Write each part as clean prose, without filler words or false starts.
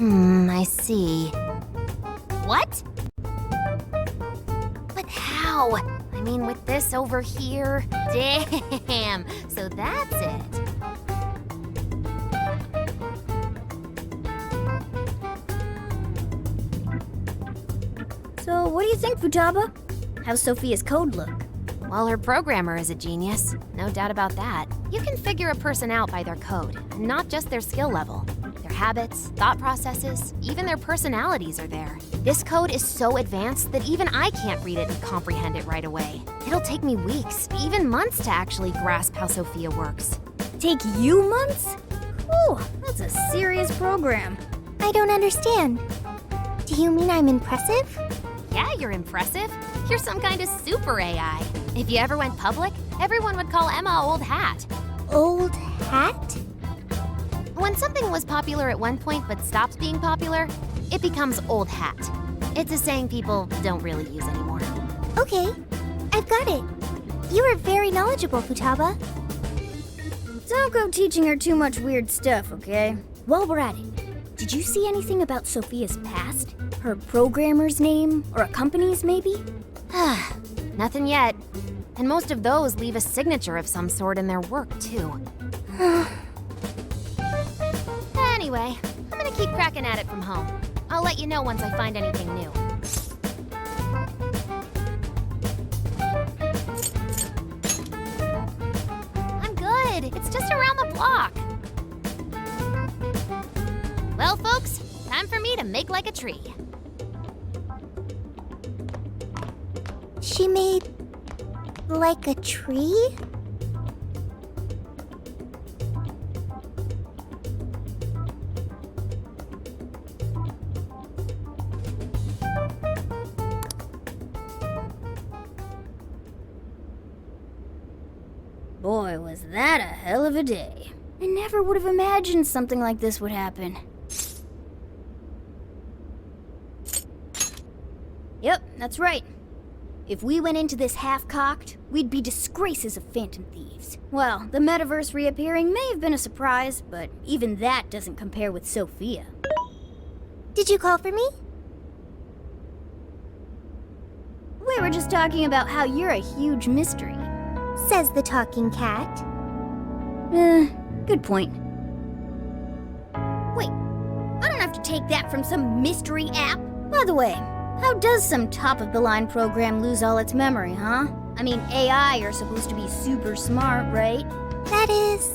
I see. What? But how? I mean, with this over here? Damn, so that's it. So, what do you think, Futaba? How's Sophia's code look? Well, her programmer is a genius. No doubt about that. You can figure a person out by their code, and not just their skill level. Their habits, thought processes, even their personalities are there. This code is so advanced that even I can't read it and comprehend it right away. It'll take me weeks, even months to actually grasp how Sophia works. Take you months? Whew, that's a serious program. I don't understand. Do you mean I'm impressive? Yeah, you're impressive. You're some kind of super AI. If you ever went public, everyone would call Emma Old Hat. Old hat? When something was popular at one point but stops being popular, it becomes old hat. It's a saying people don't really use anymore. Okay, I've got it. You are very knowledgeable, Futaba. Don't go teaching her too much weird stuff, okay? While we're at it, did you see anything about Sophia's past? Her programmer's name, or a company's maybe? Nothing yet. And most of those leave a signature of some sort in their work, too. Anyway, I'm gonna keep cracking at it from home. I'll let you know once I find anything new. I'm good. It's just around the block. Well, folks, time for me to make like a tree. She made like a tree? Boy, was that a hell of a day. I never would have imagined something like this would happen. Yep, that's right. If we went into this half-cocked, we'd be disgraces of Phantom Thieves. Well, the metaverse reappearing may have been a surprise, but even that doesn't compare with Sophia. Did you call for me? We were just talking about how you're a huge mystery. Says the talking cat. Good point. Wait, I don't have to take that from some mystery app. By the way, how does some top-of-the-line program lose all its memory, huh? I mean, AI are supposed to be super smart, right? That is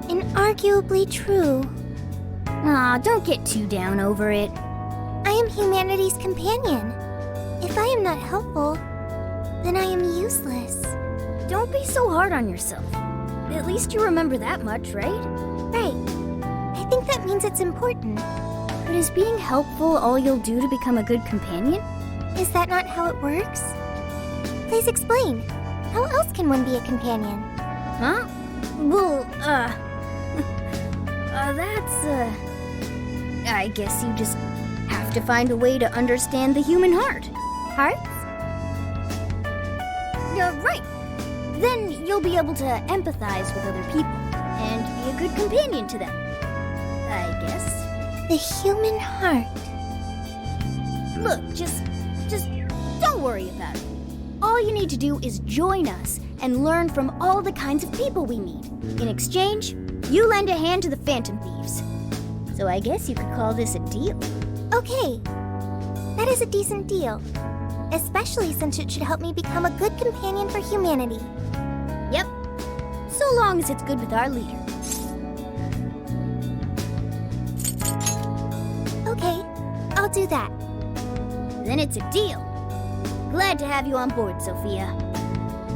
inarguably true. Aw, don't get too down over it. I am humanity's companion. If I am not helpful, then I am useless. Don't be so hard on yourself. At least you remember that much, right? Right. I think that means it's important. But is being helpful all you'll do to become a good companion? Is that not how it works? Please explain. How else can one be a companion? Huh? Well, I guess you just have to find a way to understand the human heart. Hearts? Right. Then you'll be able to empathize with other people and be a good companion to them. I guess. The human heart. Look, just don't worry about it. All you need to do is join us and learn from all the kinds of people we meet. In exchange, you lend a hand to the Phantom Thieves. So I guess you could call this a deal. Okay. That is a decent deal. Especially since it should help me become a good companion for humanity. Yep. So long as it's good with our leader. Okay, I'll do that. Then it's a deal. Glad to have you on board, Sophia.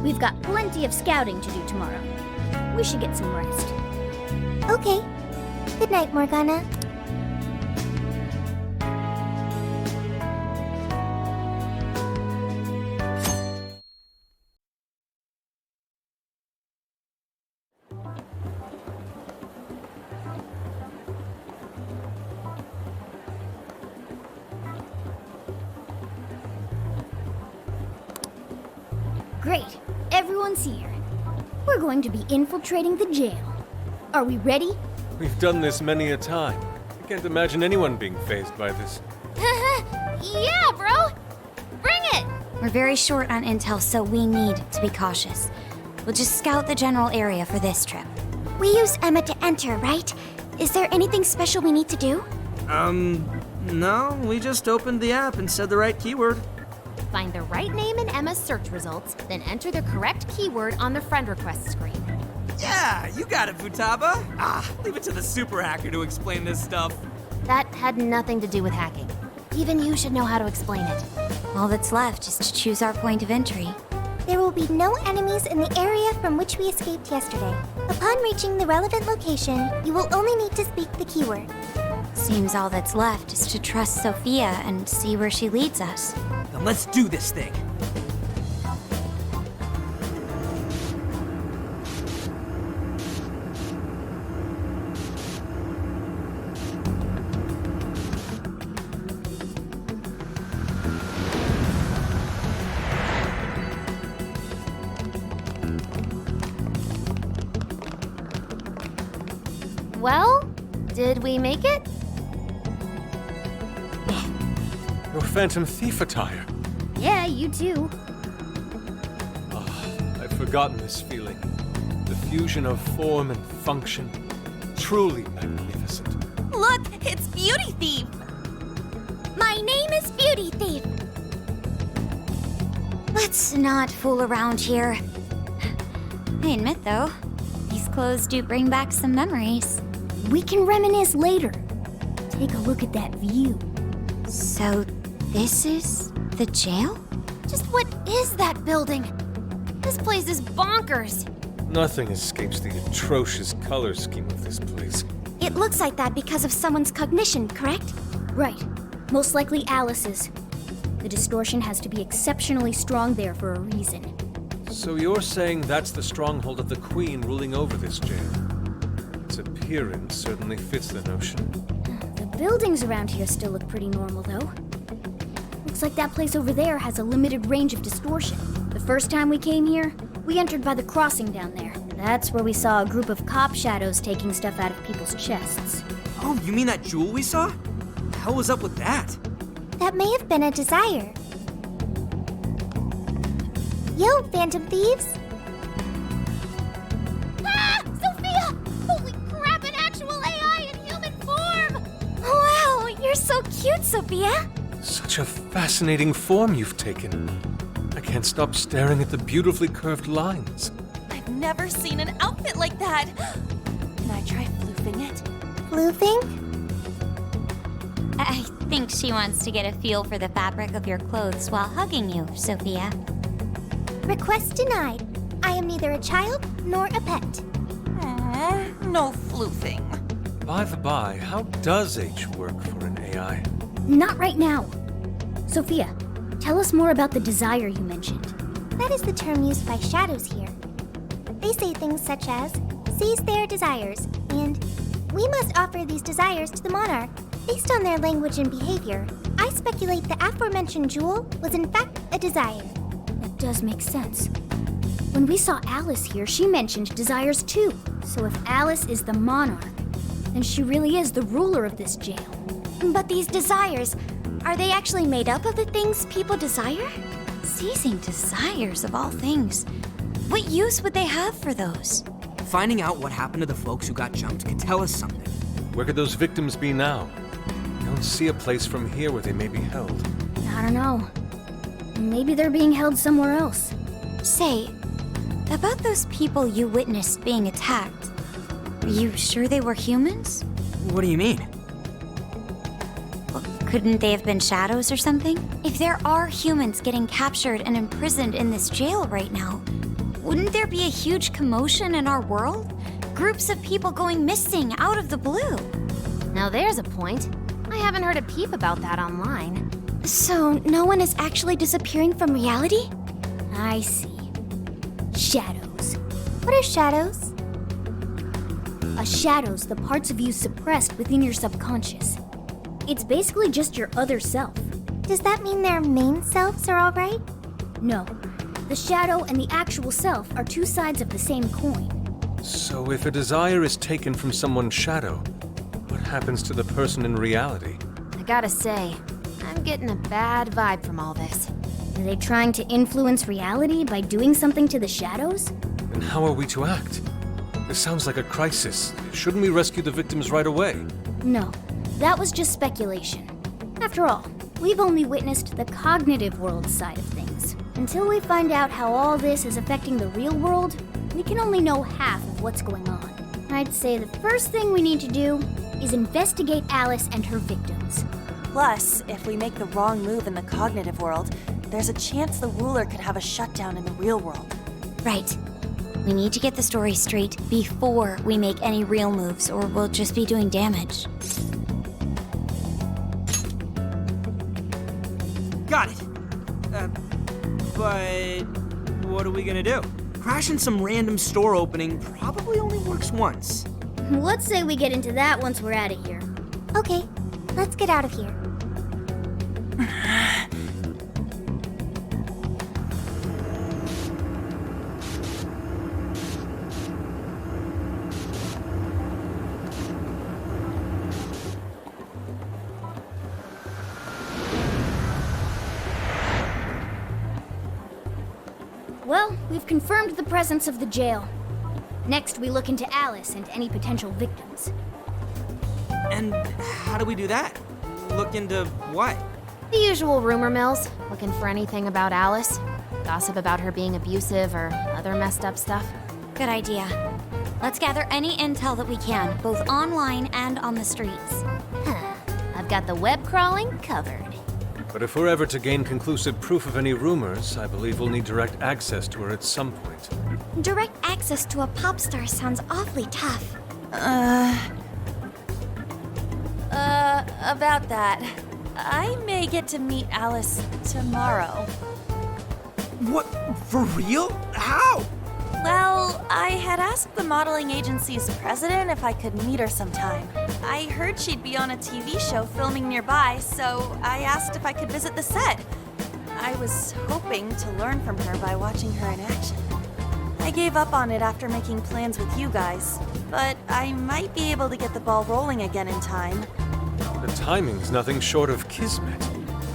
We've got plenty of scouting to do tomorrow. We should get some rest. Okay. Good night, Morgana. Great. Everyone's here. We're going to be infiltrating the jail. Are we ready? We've done this many a time. I can't imagine anyone being fazed by this. Yeah, bro! Bring it! We're very short on intel, so we need to be cautious. We'll just scout the general area for this trip. We used Emma to enter, right? Is there anything special we need to do? No, we just opened the app and said the right keyword. Find the right name in Emma's search results, then enter the correct keyword on the friend request screen. Yeah, you got it, Futaba. Leave it to the super hacker to explain this stuff. That had nothing to do with hacking. Even you should know how to explain it. All that's left is to choose our point of entry. There will be no enemies in the area from which we escaped yesterday. Upon reaching the relevant location, you will only need to speak the keyword. Seems all that's left is to trust Sophia and see where she leads us. Then let's do this thing. Well, did we make it? Your Phantom Thief attire. Yeah, you too. I've forgotten this feeling. The fusion of form and function. Truly magnificent. Look, it's Beauty Thief! My name is Beauty Thief. Let's not fool around here. I admit, though, these clothes do bring back some memories. We can reminisce later. Take a look at that view. So, this is the jail? Just what is that building? This place is bonkers. Nothing escapes the atrocious color scheme of this place. It looks like that because of someone's cognition, correct? Right. Most likely Alice's. The distortion has to be exceptionally strong there for a reason. So you're saying that's the stronghold of the Queen ruling over this jail? Its appearance certainly fits the notion. The buildings around here still look pretty normal, though. Looks like that place over there has a limited range of distortion. The first time we came here, we entered by the crossing down there. That's where we saw a group of cop shadows taking stuff out of people's chests. Oh, you mean that jewel we saw? The hell was up with that? That may have been a desire. Yo, Phantom Thieves! Ah! Sophia! Holy crap, an actual AI in human form! Wow, you're so cute, Sophia! Such a fascinating form you've taken. I can't stop staring at the beautifully curved lines. I've never seen an outfit like that! Can I try floofing it? Floofing? I think she wants to get a feel for the fabric of your clothes while hugging you, Sophia. Request denied. I am neither a child nor a pet. No floofing. By the by, how does H work for an AI? Not right now. Sophia, tell us more about the desire you mentioned. That is the term used by shadows here. They say things such as, seize their desires, and we must offer these desires to the monarch. Based on their language and behavior, I speculate the aforementioned jewel was in fact a desire. That does make sense. When we saw Alice here, she mentioned desires too. So if Alice is the monarch, then she really is the ruler of this jail. But these desires, are they actually made up of the things people desire? Seizing desires of all things. What use would they have for those? Finding out what happened to the folks who got jumped could tell us something. Where could those victims be now? I don't see a place from here where they may be held. I don't know. Maybe they're being held somewhere else. Say, about those people you witnessed being attacked, are you sure they were humans? What do you mean? Well, couldn't they have been shadows or something? If there are humans getting captured and imprisoned in this jail right now, wouldn't there be a huge commotion in our world? Groups of people going missing out of the blue. Now there's a point. I haven't heard a peep about that online. So, no one is actually disappearing from reality? I see. Shadows. What are shadows? A shadow's the parts of you suppressed within your subconscious. It's basically just your other self. Does that mean their main selves are alright? No. The shadow and the actual self are two sides of the same coin. So if a desire is taken from someone's shadow, what happens to the person in reality? I gotta say, I'm getting a bad vibe from all this. Are they trying to influence reality by doing something to the shadows? And how are we to act? This sounds like a crisis. Shouldn't we rescue the victims right away? No, that was just speculation. After all, we've only witnessed the cognitive world side of things. Until we find out how all this is affecting the real world, we can only know half of what's going on. I'd say the first thing we need to do is investigate Alice and her victims. Plus, if we make the wrong move in the cognitive world, there's a chance the ruler could have a shutdown in the real world. Right. We need to get the story straight before we make any real moves, or we'll just be doing damage. Got it. But what are we gonna do? Crashing some random store opening probably only works once. Let's say we get into that once we're out of here. Okay, let's get out of here. Well, we've confirmed the presence of the jail. Next, we look into Alice and any potential victims. And how do we do that? Look into what? The usual rumor mills, looking for anything about Alice. Gossip about her being abusive or other messed up stuff. Good idea. Let's gather any intel that we can, both online and on the streets. I've got the web crawling covered. But if we're ever to gain conclusive proof of any rumors, I believe we'll need direct access to her at some point. Direct access to a pop star sounds awfully tough. About that. I may get to meet Alice tomorrow. What? For real? How? Well, I had asked the modeling agency's president if I could meet her sometime. I heard she'd be on a TV show filming nearby, so I asked if I could visit the set. I was hoping to learn from her by watching her in action. I gave up on it after making plans with you guys, but I might be able to get the ball rolling again in time. The timing's nothing short of kismet.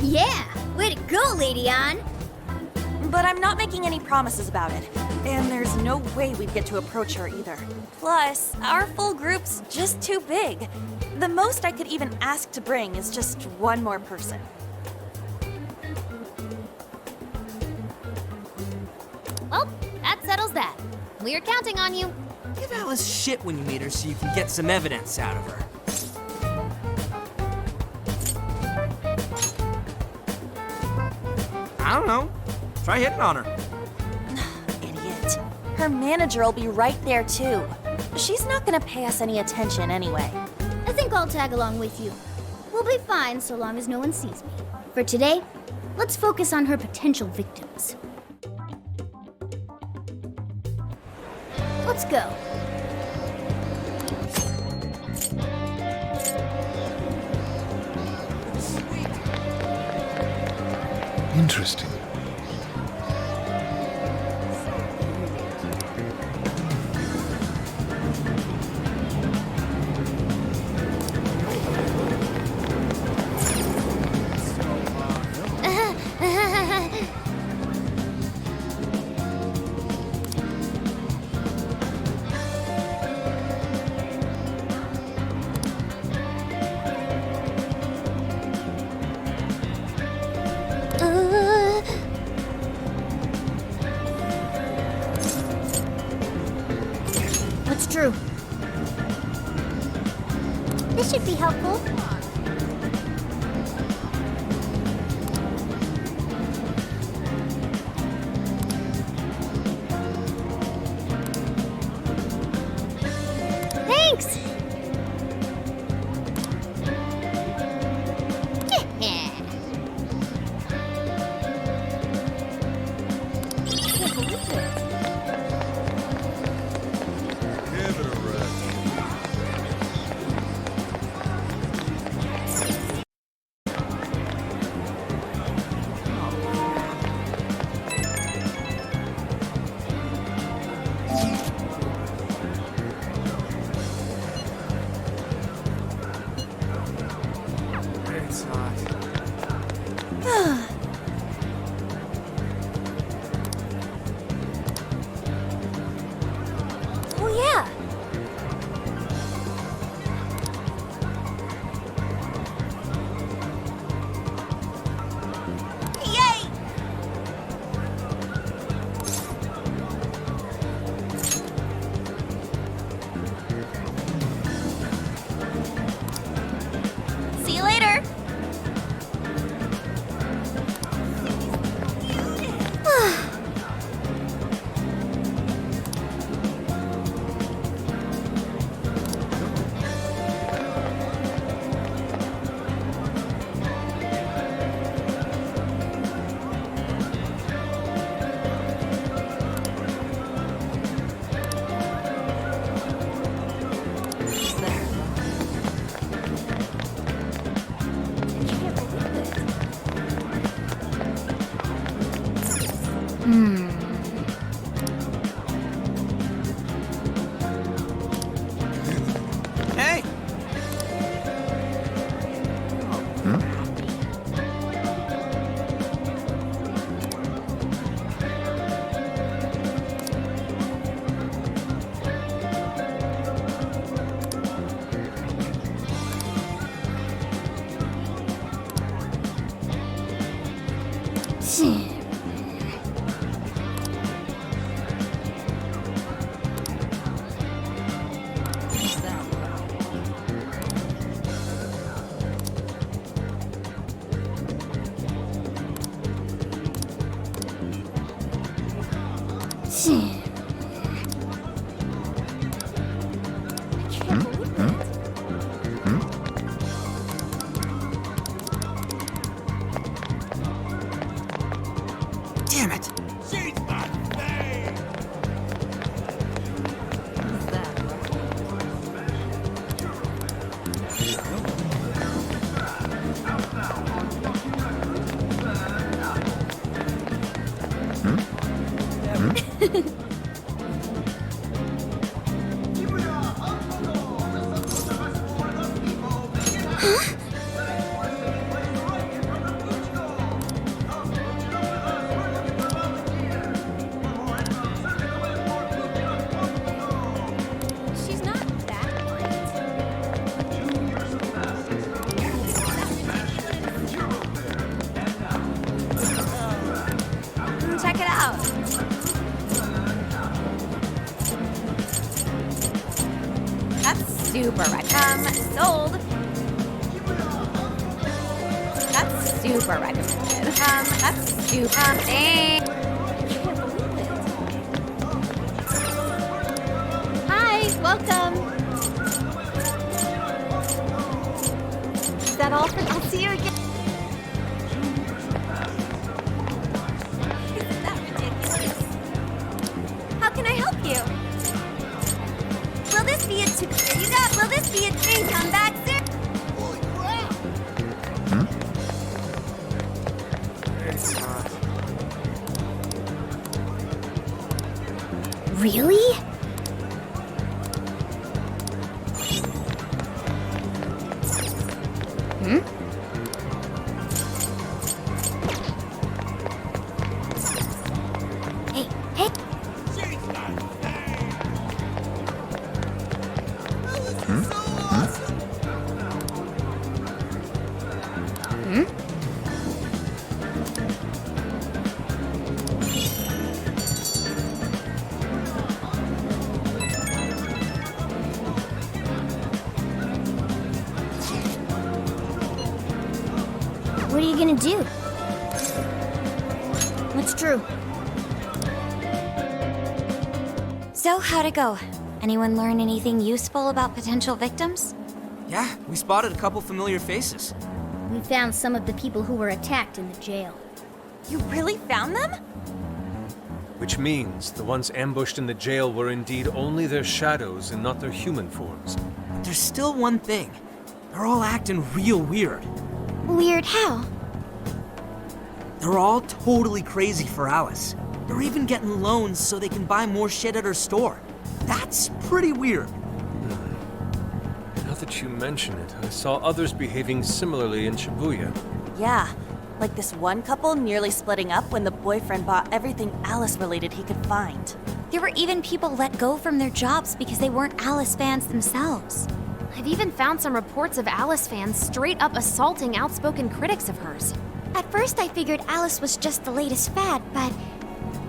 Yeah! Way to go, Lady Ann! But I'm not making any promises about it. And there's no way we'd get to approach her either. Plus, our full group's just too big. The most I could even ask to bring is just one more person. Well, that settles that. We're counting on you. Give Alice shit when you meet her so you can get some evidence out of her. I don't know. Try hitting on her. Idiot. Her manager will be right there too. She's not gonna pay us any attention anyway. I think I'll tag along with you. We'll be fine so long as no one sees me. For today, let's focus on her potential victims. Let's go. Interesting. What's true? This should be helpful. Thanks! Damn it! She's not that quiet. Check it out. That's super sold. That's super recommended. That's super thanks. Hi, welcome. Is that all for? I'll see you again. Isn't that ridiculous? How can I help you? Will this be a Here you go. Will this be a thing? Come back soon. Holy crap! Really? Hey, hey! What are you gonna do? What's true? So, how'd it go? Anyone learn anything useful about potential victims? Yeah, we spotted a couple familiar faces. We found some of the people who were attacked in the jail. You really found them? Which means the ones ambushed in the jail were indeed only their shadows and not their human forms. But there's still one thing. They're all acting real weird. Weird how? They're all totally crazy for Alice. They're even getting loans so they can buy more shit at her store. That's pretty weird. Now that you mention it, I saw others behaving similarly in Shibuya. Yeah, like this one couple nearly splitting up when the boyfriend bought everything Alice-related he could find. There were even people let go from their jobs because they weren't Alice fans themselves. I've even found some reports of Alice fans straight up assaulting outspoken critics of hers. At first I figured Alice was just the latest fad, but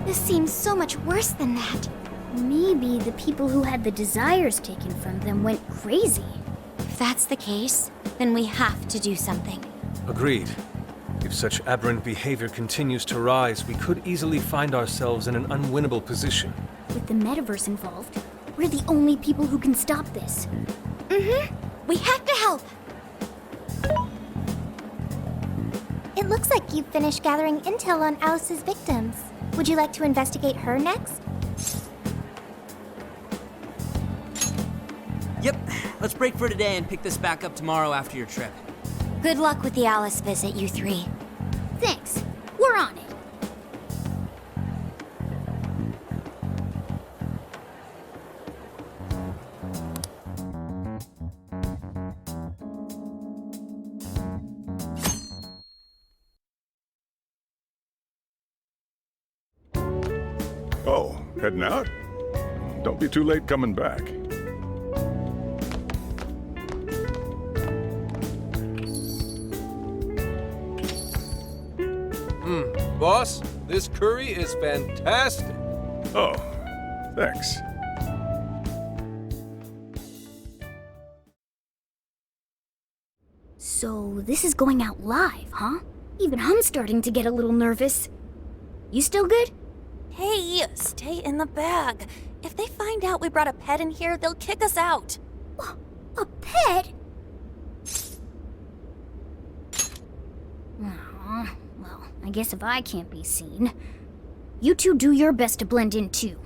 this seems so much worse than that. Maybe the people who had the desires taken from them went crazy. If that's the case, then we have to do something. Agreed. If such aberrant behavior continues to rise, we could easily find ourselves in an unwinnable position. With the metaverse involved, we're the only people who can stop this. We have to help. It looks like you've finished gathering intel on Alice's victims. Would you like to investigate her next? Yep, let's break for today and pick this back up tomorrow after your trip. Good luck with the Alice visit, you three. Thanks. We're on it. Oh, heading out? Don't be too late coming back. Boss, this curry is fantastic. Oh, thanks. So this is going out live, huh? Even I'm starting to get a little nervous. You still good? Hey, stay in the bag. If they find out we brought a pet in here, they'll kick us out. A pet? Aw, well, I guess if I can't be seen, you two do your best to blend in too.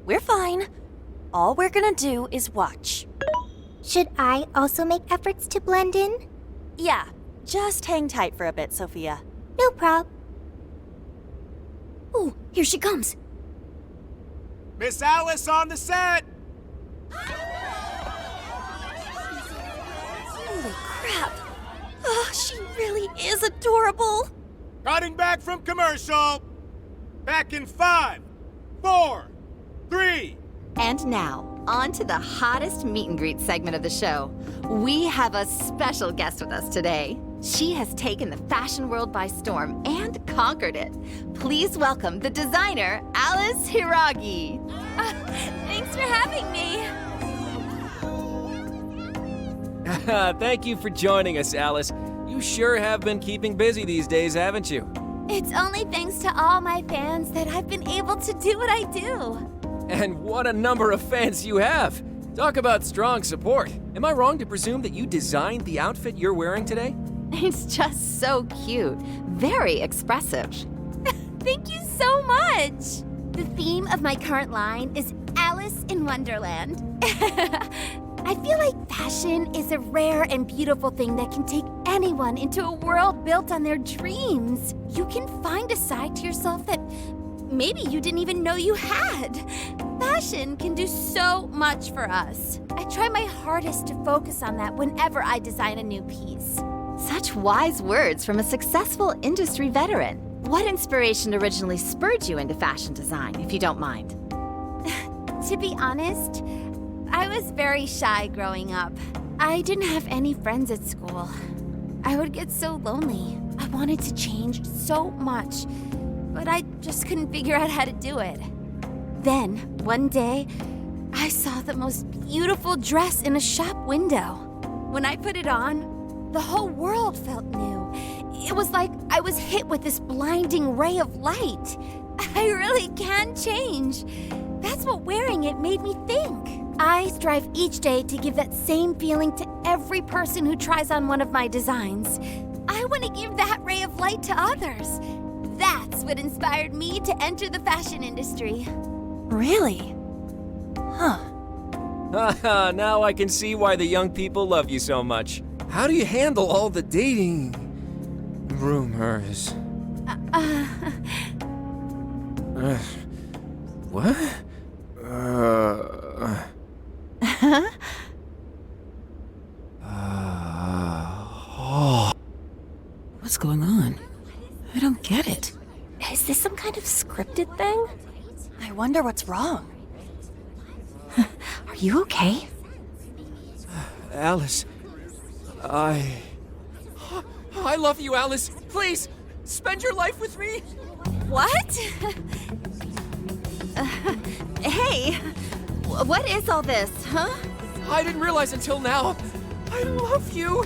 We're fine. All we're gonna do is watch. Should I also make efforts to blend in? Yeah, just hang tight for a bit, Sophia. No prob. Oh, here she comes. Miss Alice on the set! Holy crap! Oh, she really is adorable! Cutting back from commercial! Back in 5, 4, 3... And now, on to the hottest meet and greet segment of the show. We have a special guest with us today. She has taken the fashion world by storm and conquered it. Please welcome the designer, Alice Hiragi. Thanks for having me. Thank you for joining us, Alice. You sure have been keeping busy these days, haven't you? It's only thanks to all my fans that I've been able to do what I do. And what a number of fans you have! Talk about strong support. Am I wrong to presume that you designed the outfit you're wearing today? It's just so cute. Very expressive. Thank you so much! The theme of my current line is Alice in Wonderland. I feel like fashion is a rare and beautiful thing that can take anyone into a world built on their dreams. You can find a side to yourself that maybe you didn't even know you had. Fashion can do so much for us. I try my hardest to focus on that whenever I design a new piece. Such wise words from a successful industry veteran. What inspiration originally spurred you into fashion design, if you don't mind? To be honest, I was very shy growing up. I didn't have any friends at school. I would get so lonely. I wanted to change so much, but I just couldn't figure out how to do it. Then, one day, I saw the most beautiful dress in a shop window. When I put it on, the whole world felt new. It was like I was hit with this blinding ray of light. I really can change. That's what wearing it made me think. I strive each day to give that same feeling to every person who tries on one of my designs. I want to give that ray of light to others. That's what inspired me to enter the fashion industry. Really? Huh. Haha, now I can see why the young people love you so much. How do you handle all the dating rumors? What? What's going on? I don't get it. Is this some kind of scripted thing? I wonder what's wrong. Are you okay? Alice, I love you, Alice. Please, spend your life with me. What? Hey, what is all this, huh? I didn't realize until now. I love you.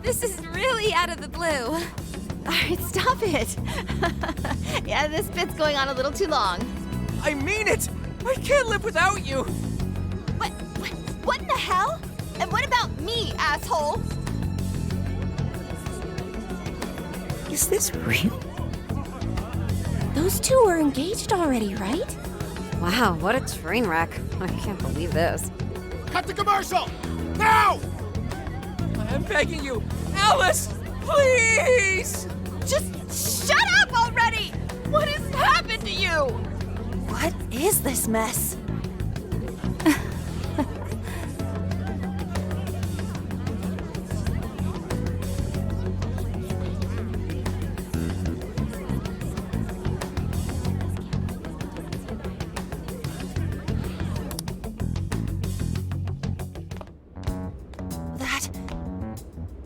This is really out of the blue. All right, stop it. Yeah, this bit's going on a little too long. I mean it. I can't live without you. What in the hell? And what about me, asshole? Is this real? Those two are engaged already, right? Wow, what a train wreck. I can't believe this. Cut the commercial! Now! I'm begging you, Alice, please! Just shut up already! What has happened to you? What is this mess?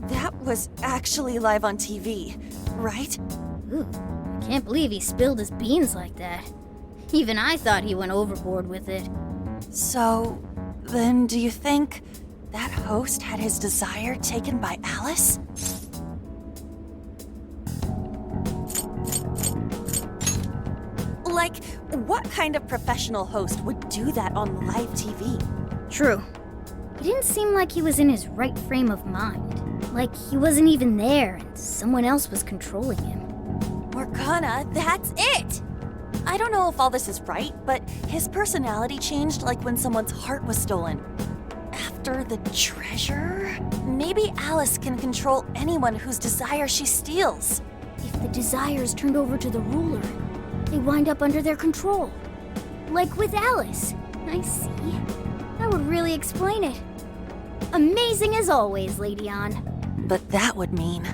That was actually live on TV, right? Ooh, I can't believe he spilled his beans like that. Even I thought he went overboard with it. So, then do you think that host had his desire taken by Alice? Like, What kind of professional host would do that on live TV? True. He didn't seem like he was in his right frame of mind. Like he wasn't even there and someone else was controlling him. Morgana, that's it! I don't know if all this is right, but his personality changed like when someone's heart was stolen. After the treasure? Maybe Alice can control anyone whose desire she steals. If the desires turned over to the ruler, they wind up under their control. Like with Alice. I see. That would really explain it. Amazing as always, Lady Ann. But that would mean...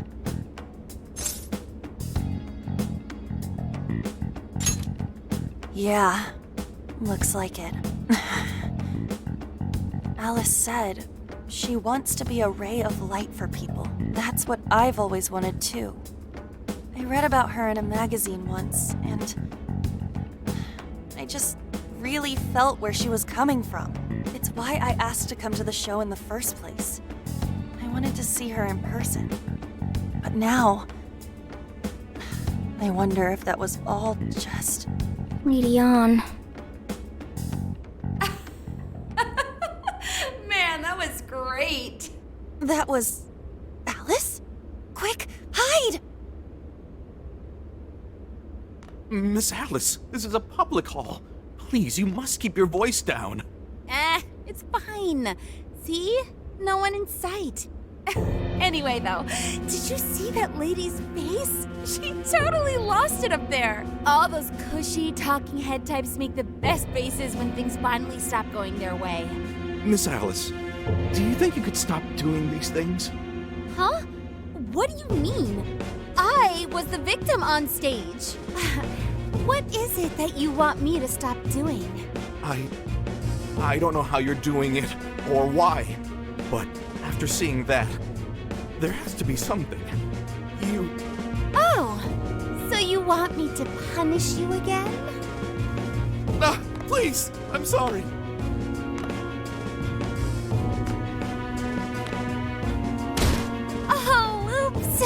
Yeah, looks like it. Alice said she wants to be a ray of light for people. That's what I've always wanted too. I read about her in a magazine once, and I just really felt where she was coming from. It's why I asked to come to the show in the first place. I wanted to see her in person. But now, I wonder if that was all just... Lady Ann. Man, that was great. That was... Alice? Quick, hide! Miss Alice, this is a public hall. Please, you must keep your voice down. It's fine. See? No one in sight. Anyway, though, did you see that lady's face? She totally lost it up there. All those cushy talking head types make the best faces when things finally stop going their way. Miss Alice, do you think you could stop doing these things? Huh? What do you mean? I was the victim on stage. What is it that you want me to stop doing? I don't know how you're doing it or why, but after seeing that, there has to be something. Oh, so you want me to punish you again? Please, I'm sorry. Oh, oops.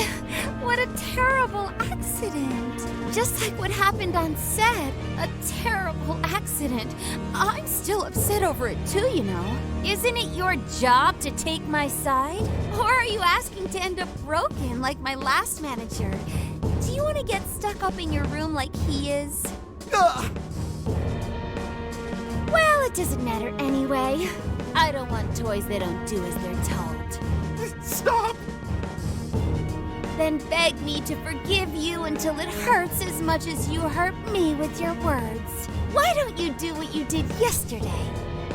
What a terrible accident. Just like what happened on set. A terrible accident. I'm still upset over it too, you know. Isn't it your job to take my side? Or are you asking to end up broken like my last manager? Do you want to get stuck up in your room like he is? Well, it doesn't matter anyway. I don't want toys that don't do as they're told. Stop! Then beg me to forgive you until it hurts as much as you hurt me with your words. Why don't you do what you did yesterday?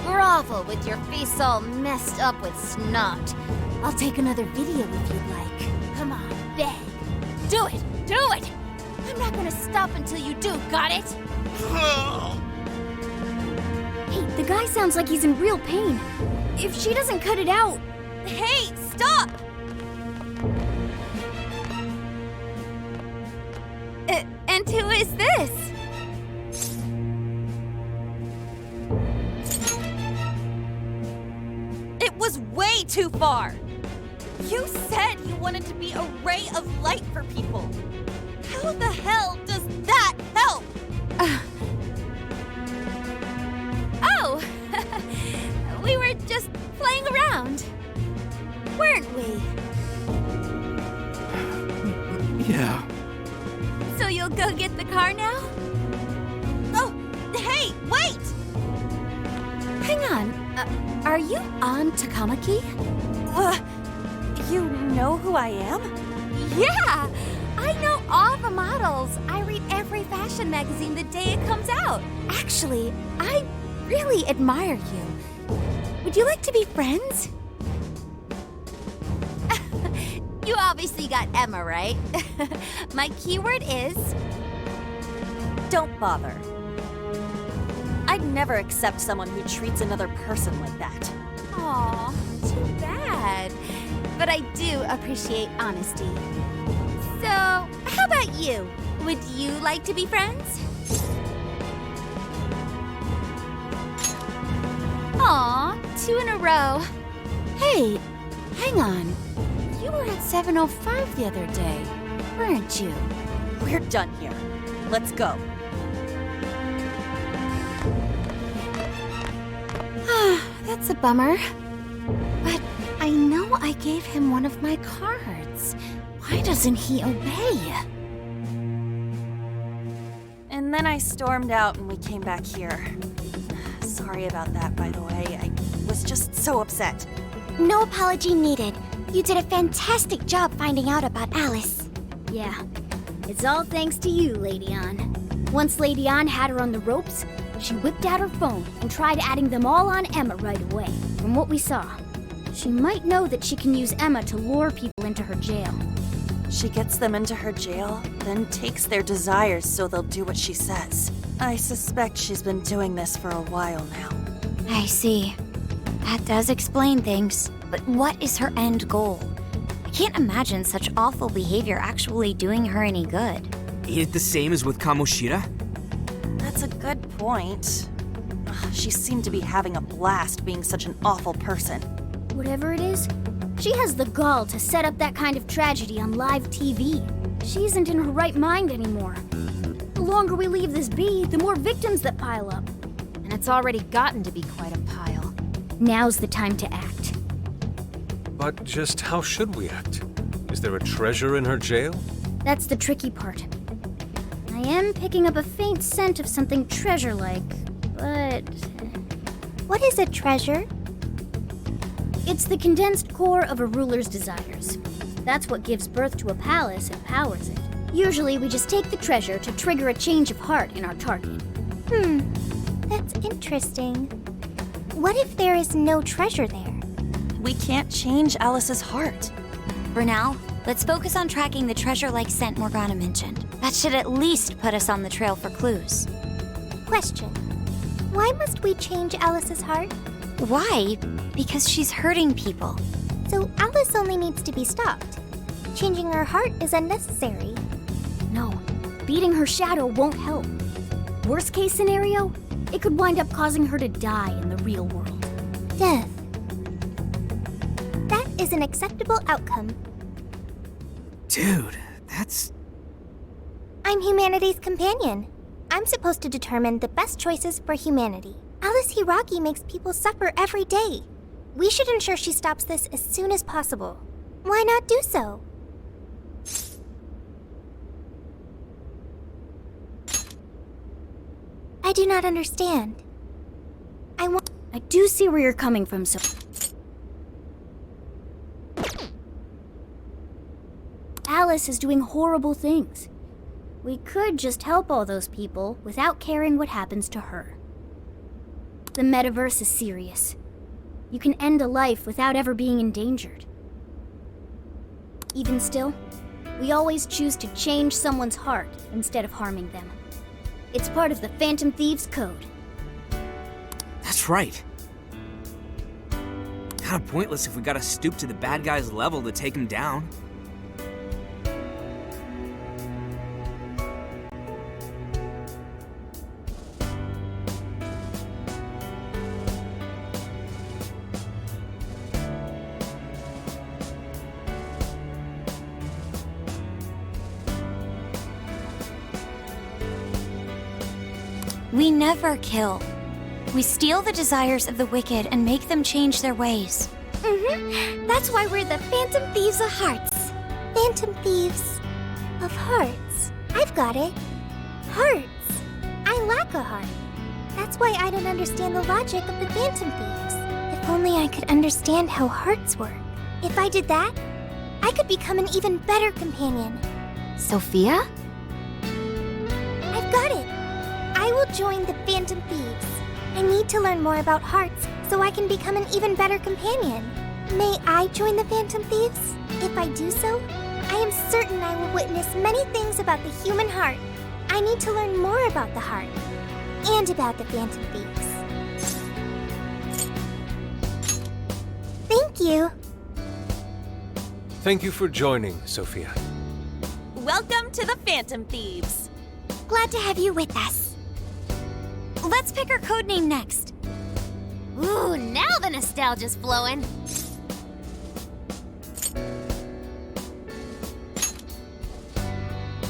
Grovel with your face all messed up with snot. I'll take another video if you'd like. Come on, beg. Do it! Do it! I'm not gonna stop until you do, got it? Hey, the guy sounds like he's in real pain. If she doesn't cut it out... Hey, stop! And who is this? It was way too far! You said you wanted to be a ray of light for people. How the hell does that help? Oh! We were just playing around. Weren't we? Yeah. So you'll go get the car now? Oh, hey, wait! Hang on. Are you on Takamaki? You know who I am? Yeah! I know all the models. I read every fashion magazine the day it comes out. Actually, I really admire you. Would you like to be friends? You obviously got Emma, right? My keyword is... Don't bother. I'd never accept someone who treats another person like that. Aw, too bad. But I do appreciate honesty. So, how about you? Would you like to be friends? Aw, 2 in a row. Hey, hang on. You were at 7:05 the other day, weren't you? We're done here. Let's go. That's a bummer. But I know I gave him one of my cards. Why doesn't he obey? And then I stormed out and we came back here. Sorry about that, by the way. I was just so upset. No apology needed. You did a fantastic job finding out about Alice. Yeah, it's all thanks to you, Lady Ann. Once Lady Ann had her on the ropes, she whipped out her phone and tried adding them all on Emma right away. From what we saw, she might know that she can use Emma to lure people into her jail. She gets them into her jail, then takes their desires so they'll do what she says. I suspect she's been doing this for a while now. I see. That does explain things. But what is her end goal? I can't imagine such awful behavior actually doing her any good. Ain't it the same as with Kamoshida? That's a good point. She seemed to be having a blast being such an awful person. Whatever it is, she has the gall to set up that kind of tragedy on live TV. She isn't in her right mind anymore. The longer we leave this be, the more victims that pile up. And it's already gotten to be quite a pile. Now's the time to act. But just how should we act? Is there a treasure in her jail? That's the tricky part. I am picking up a faint scent of something treasure-like, but... What is a treasure? It's the condensed core of a ruler's desires. That's what gives birth to a palace and powers it. Usually we just take the treasure to trigger a change of heart in our target. That's interesting. What if there is no treasure there? We can't change Alice's heart. For now, let's focus on tracking the treasure-like scent Morgana mentioned. That should at least put us on the trail for clues. Question. Why must we change Alice's heart? Why? Because she's hurting people. So Alice only needs to be stopped. Changing her heart is unnecessary. No, beating her shadow won't help. Worst case scenario, it could wind up causing her to die in the real world. Death. That is an acceptable outcome. Dude, that's... I'm humanity's companion. I'm supposed to determine the best choices for humanity. Alice Hiraki makes people suffer every day. We should ensure she stops this as soon as possible. Why not do so? I do not understand. I do see where you're coming from, so... Alice is doing horrible things. We could just help all those people without caring what happens to her. The metaverse is serious. You can end a life without ever being endangered. Even still, we always choose to change someone's heart instead of harming them. It's part of the Phantom Thieves code. That's right. Kinda pointless if we gotta stoop to the bad guy's level to take him down. We never kill. We steal the desires of the wicked and make them change their ways. That's why we're the Phantom Thieves of Hearts. Phantom Thieves of Hearts. I've got it. Hearts. I lack a heart. That's why I don't understand the logic of the Phantom Thieves. If only I could understand how hearts work. If I did that, I could become an even better companion. Sophia? I've got it. I will join the Phantom Thieves. I need to learn more about hearts so I can become an even better companion. May I join the Phantom Thieves? If I do so, I am certain I will witness many things about the human heart. I need to learn more about the heart and about the Phantom Thieves. Thank you. Thank you for joining, Sophia. Welcome to the Phantom Thieves. Glad to have you with us. Let's pick our codename next. Ooh, now the nostalgia's flowing.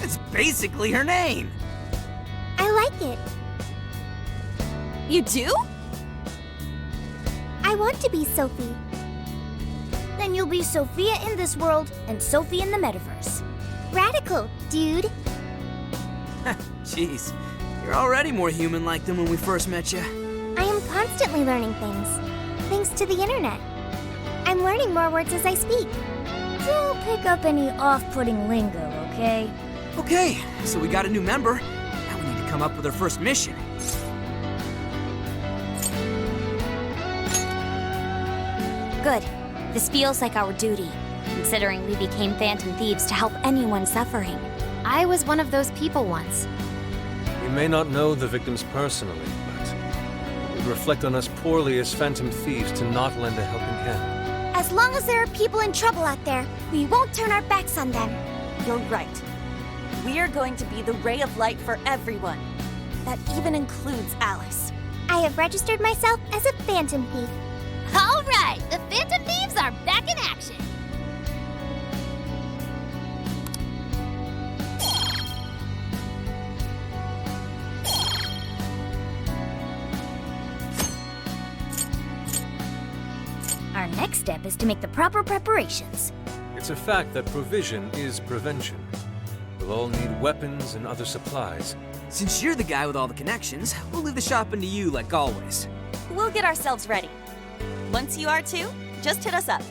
It's basically her name. I like it. You do? I want to be Sophie. Then you'll be Sophia in this world and Sophie in the metaverse. Radical, dude. Jeez, you're already more human-like than when we first met you. I am constantly learning things, thanks to the internet. I'm learning more words as I speak. Don't pick up any off-putting lingo, okay? Okay, so we got a new member. Now we need to come up with our first mission. Good. This feels like our duty, considering we became Phantom Thieves to help anyone suffering. I was one of those people once. We may not know the victims personally, but it would reflect on us poorly as Phantom Thieves to not lend a helping hand. As long as there are people in trouble out there, we won't turn our backs on them. You're right. We are going to be the ray of light for everyone. That even includes Alice. I have registered myself as a Phantom Thief. All right, the Phantom Thieves are back in action. Our next step is to make the proper preparations. It's a fact that provision is prevention. We'll all need weapons and other supplies. Since you're the guy with all the connections, we'll leave the shopping to you like always. We'll get ourselves ready. Once you are too, just hit us up.